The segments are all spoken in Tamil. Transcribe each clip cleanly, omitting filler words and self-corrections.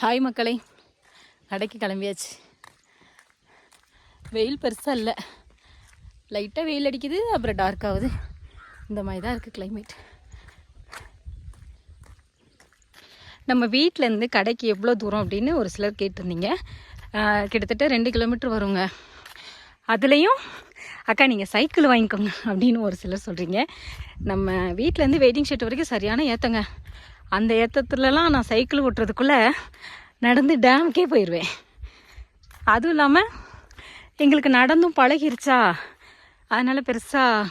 ஹாய் மக்களே, கடைக்கு கிளம்பியாச்சு. வெயில் பெருசாக இல்லை, லைட்டாக வெயில் அடிக்குது, அப்புறம் டார்க் ஆகுது. இந்த மாதிரி தான் இருக்குது கிளைமேட். நம்ம வீட்டிலேருந்து கடைக்கு எவ்வளோ தூரம் அப்படின்னு ஒரு சிலர் கேட்டிருந்தீங்க. கிட்டத்தட்ட 2 கிலோமீட்டர் வருங்க. அதுலேயும் அக்கா நீங்கள் சைக்கிள் வாங்கிக்கோங்க அப்படின்னு ஒரு சிலர் சொல்கிறீங்க. நம்ம வீட்டிலேருந்து வெயிட்டிங் ஷெட் வரைக்கும் சரியான ஏற்றங்க. அந்த ஏற்றத்துலலாம் நான் சைக்கிள் ஓட்டுறதுக்குள்ளே நடந்து டேமுக்கே போயிடுவேன். அதுவும் இல்லாமல் எங்களுக்கு நடந்தும் பழகிருச்சா, அதனால் பெருசாக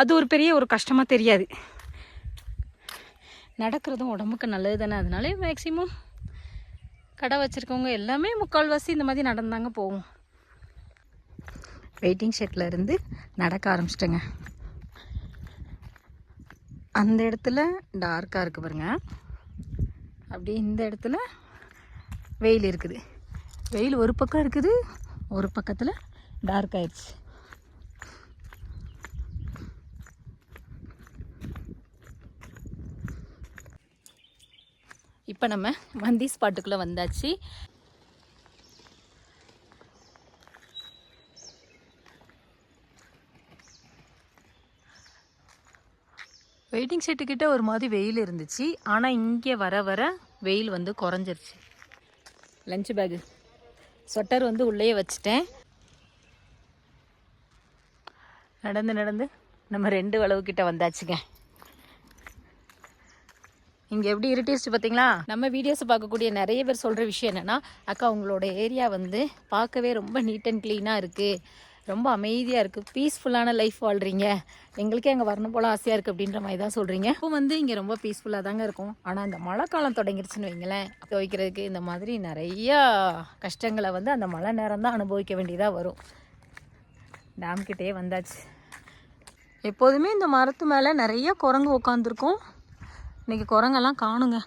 அது ஒரு பெரிய ஒரு கஷ்டமாக தெரியாது. நடக்கிறதும் உடம்புக்கு நல்லது தானே. அதனால மேக்ஸிமம் கடை வச்சுருக்கவங்க எல்லாமே முக்கால்வாசி இந்த மாதிரி நடந்தாங்க போவோம். வெயிட்டிங் ஷெட்டில் இருந்து நடக்க ஆரம்பிச்சிட்டேங்க. அந்த இடத்துல டார்க்காக இருக்குது பாருங்க. அப்படி இந்த இடத்துல வெயில் இருக்குது. வெயில் ஒரு பக்கம் இருக்குது, ஒரு பக்கத்தில் டார்க் ஆயிடுச்சு. இப்போ நம்ம மந்தி ஸ்பாட்டுக்குள்ளே வந்தாச்சு. வெயிட்டிங் ஷெட்டுக்கிட்ட ஒரு மாதிரி வெயில் இருந்துச்சு. ஆனால் இங்கே வர வர வெயில் வந்து குறைஞ்சிருச்சு. லஞ்ச் பேகு ஸ்வெட்டர் வந்து உள்ளேயே வச்சுட்டேன். நடந்து நடந்து நம்ம 2 அளவுக்கிட்ட வந்தாச்சுங்க. இங்கே எப்படி இருட்டிச்சு பார்த்தீங்களா? நம்ம வீடியோஸை பார்க்கக்கூடிய நிறைய பேர் சொல்கிற விஷயம் என்னென்னா, அக்கா உங்களோட ஏரியா வந்து பார்க்கவே ரொம்ப நீட் அண்ட் க்ளீனாக இருக்குது, ரொம்ப அமைதியாக இருக்குது, பீஸ்ஃபுல்லான லைஃப் வாழ்கிறீங்க, எங்களுக்கே அங்கே வரணும் போல் ஆசையாக இருக்குது அப்படின்ற மாதிரி தான் சொல்கிறீங்க. இப்போ வந்து இங்கே ரொம்ப பீஸ்ஃபுல்லாக தாங்க இருக்கும். ஆனால் இந்த மழை காலம் தொடங்கிருச்சுன்னு வைங்களேன், துவைக்கிறதுக்கு இந்த மாதிரி நிறையா கஷ்டங்களை வந்து அந்த மழை நேரம் தான் அனுபவிக்க வேண்டியதாக வரும். டேம்கிட்டே வந்தாச்சு. எப்போதுமே இந்த மரத்து மேலே நிறைய குரங்கு உட்காந்துருக்கும். இன்றைக்கி குரங்கெல்லாம் காணுங்க.